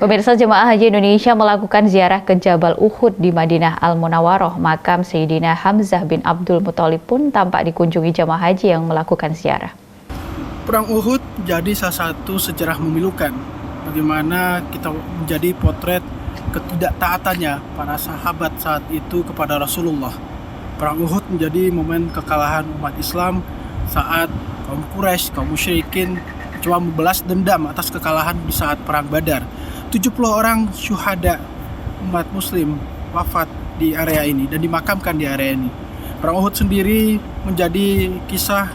Pemirsa, jemaah haji Indonesia melakukan ziarah ke Jabal Uhud di Madinah Al-Munawwaroh. Makam Sayyidina Hamzah bin Abdul Muthalib pun tampak dikunjungi jemaah haji yang melakukan ziarah. Perang Uhud jadi salah satu sejarah memilukan. Bagaimana kita menjadi potret ketidaktaatannya para sahabat saat itu kepada Rasulullah. Perang Uhud menjadi momen kekalahan umat Islam saat kaum Quraisy, kaum musyrikin coba membalas dendam atas kekalahan di saat Perang Badar. 70 orang syuhada umat muslim wafat di area ini dan dimakamkan di area ini. Perang Uhud sendiri menjadi kisah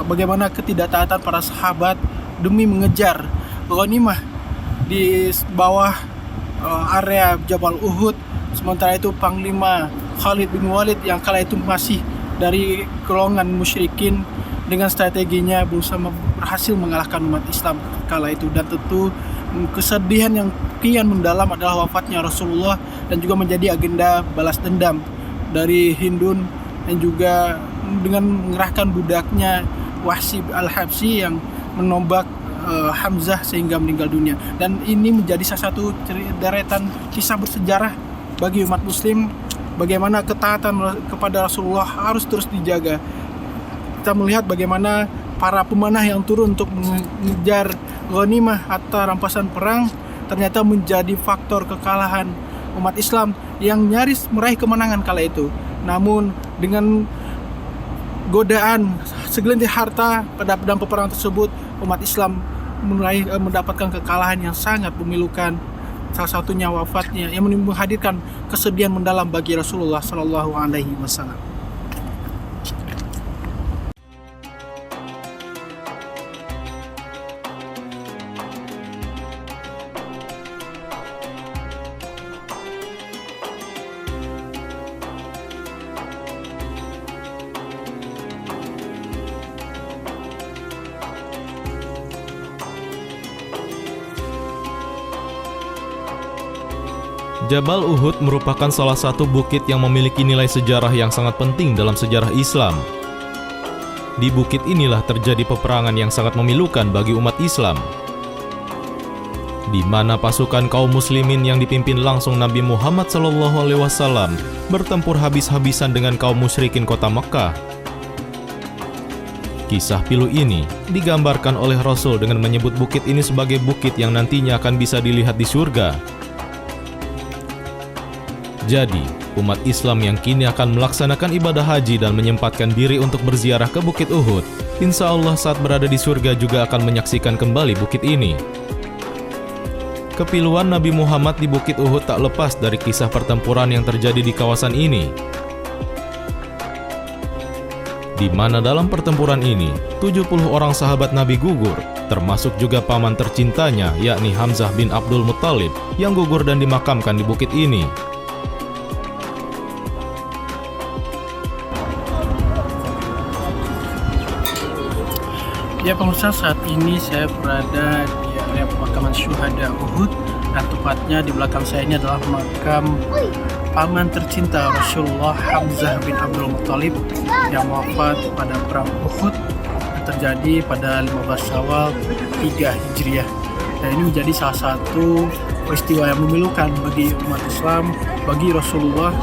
bagaimana ketidaktaatan para sahabat demi mengejar ghanimah di bawah area Jabal Uhud. Sementara itu Panglima Khalid bin Walid yang kala itu masih dari golongan musyrikin dengan strateginya berusaha berhasil mengalahkan umat Islam kala itu. Dan tentu kesedihan yang kian mendalam adalah wafatnya Rasulullah dan juga menjadi agenda balas dendam dari Hindun dan juga dengan mengerahkan budaknya Wahsy al-Habsyi yang menombak Hamzah sehingga meninggal dunia. Dan ini menjadi salah satu deretan kisah bersejarah bagi umat muslim bagaimana ketaatan kepada Rasulullah harus terus dijaga. Kita melihat bagaimana para pemanah yang turun untuk mengejar ghanimah atau rampasan perang ternyata menjadi faktor kekalahan umat Islam yang nyaris meraih kemenangan kala itu. Namun dengan godaan segelintir harta pada pedang peperangan tersebut, umat Islam mendapatkan kekalahan yang sangat memilukan. Salah satunya wafatnya yang menghadirkan kesedihan mendalam bagi Rasulullah Shallallahu Alaihi Wasallam. Jabal Uhud merupakan salah satu bukit yang memiliki nilai sejarah yang sangat penting dalam sejarah Islam. Di bukit inilah terjadi peperangan yang sangat memilukan bagi umat Islam, di mana pasukan kaum muslimin yang dipimpin langsung Nabi Muhammad SAW bertempur habis-habisan dengan kaum musyrikin kota Mekah. Kisah pilu ini digambarkan oleh Rasul dengan menyebut bukit ini sebagai bukit yang nantinya akan bisa dilihat di surga. Jadi, umat Islam yang kini akan melaksanakan ibadah haji dan menyempatkan diri untuk berziarah ke Bukit Uhud, insya Allah saat berada di surga juga akan menyaksikan kembali bukit ini. Kepiluan Nabi Muhammad di Bukit Uhud tak lepas dari kisah pertempuran yang terjadi di kawasan ini, di mana dalam pertempuran ini 70 orang sahabat Nabi gugur, termasuk juga paman tercintanya yakni Hamzah bin Abdul Muthalib yang gugur dan dimakamkan di bukit ini. Ya pemirsa, saat ini saya berada di area pemakaman syuhada Uhud dan tepatnya di belakang saya ini adalah makam paman tercinta Rasulullah Hamzah bin Abdul Muthalib yang wafat pada perang Uhud yang terjadi pada 15 Syawal 3 Hijriah. Dan ini menjadi salah satu peristiwa yang memilukan bagi umat Islam, bagi Rasulullah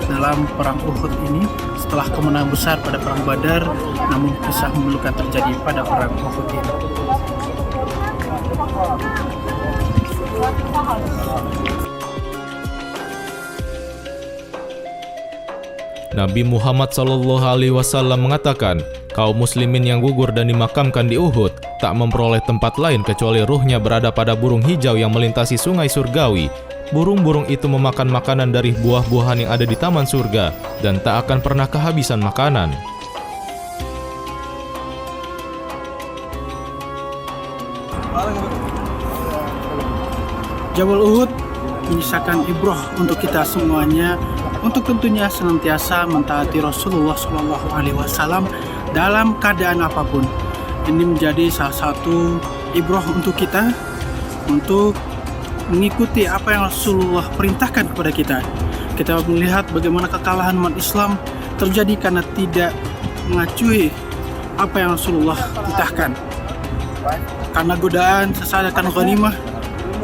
dalam perang Uhud ini. Setelah kemenangan besar pada perang Badar, namun kisah memilukan terjadi pada perang Uhud ini. Nabi Muhammad SAW mengatakan, kaum muslimin yang gugur dan dimakamkan di Uhud tak memperoleh tempat lain kecuali ruhnya berada pada burung hijau yang melintasi sungai surgawi. Burung-burung itu memakan makanan dari buah-buahan yang ada di taman surga dan tak akan pernah kehabisan makanan. Jabal Uhud menyisakan ibrah untuk kita semuanya, untuk tentunya senantiasa mentaati Rasulullah SAW dalam keadaan apapun. Ini menjadi salah satu ibrah untuk kita, untuk mengikuti apa yang Rasulullah perintahkan kepada kita. Kita melihat bagaimana kekalahan umat Islam terjadi karena tidak mengacui apa yang Rasulullah perintahkan. Karena godaan sesaat akan ghanimah,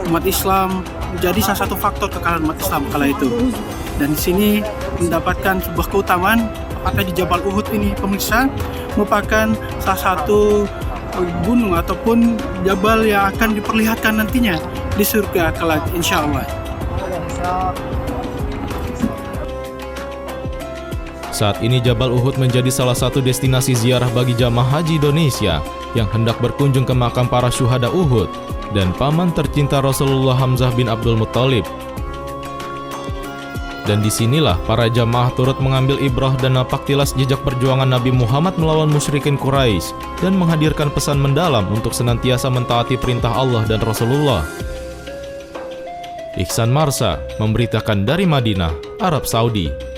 umat Islam menjadi salah satu faktor kekalahan umat Islam kala itu. Dan di sini mendapatkan sebuah keutamaan, tepatnya di Jabal Uhud ini pemirsa, merupakan salah satu gunung ataupun jabal yang akan diperlihatkan nantinya di surga kelak insya Allah. Saat ini Jabal Uhud menjadi salah satu destinasi ziarah bagi jamaah haji Indonesia yang hendak berkunjung ke makam para syuhada Uhud dan paman tercinta Rasulullah Hamzah bin Abdul Muttalib. Dan disinilah para jamaah turut mengambil ibrah dan napaktilas jejak perjuangan Nabi Muhammad melawan musyrikin Quraisy dan menghadirkan pesan mendalam untuk senantiasa mentaati perintah Allah dan Rasulullah. Ihsan Marsa memberitakan dari Madinah, Arab Saudi.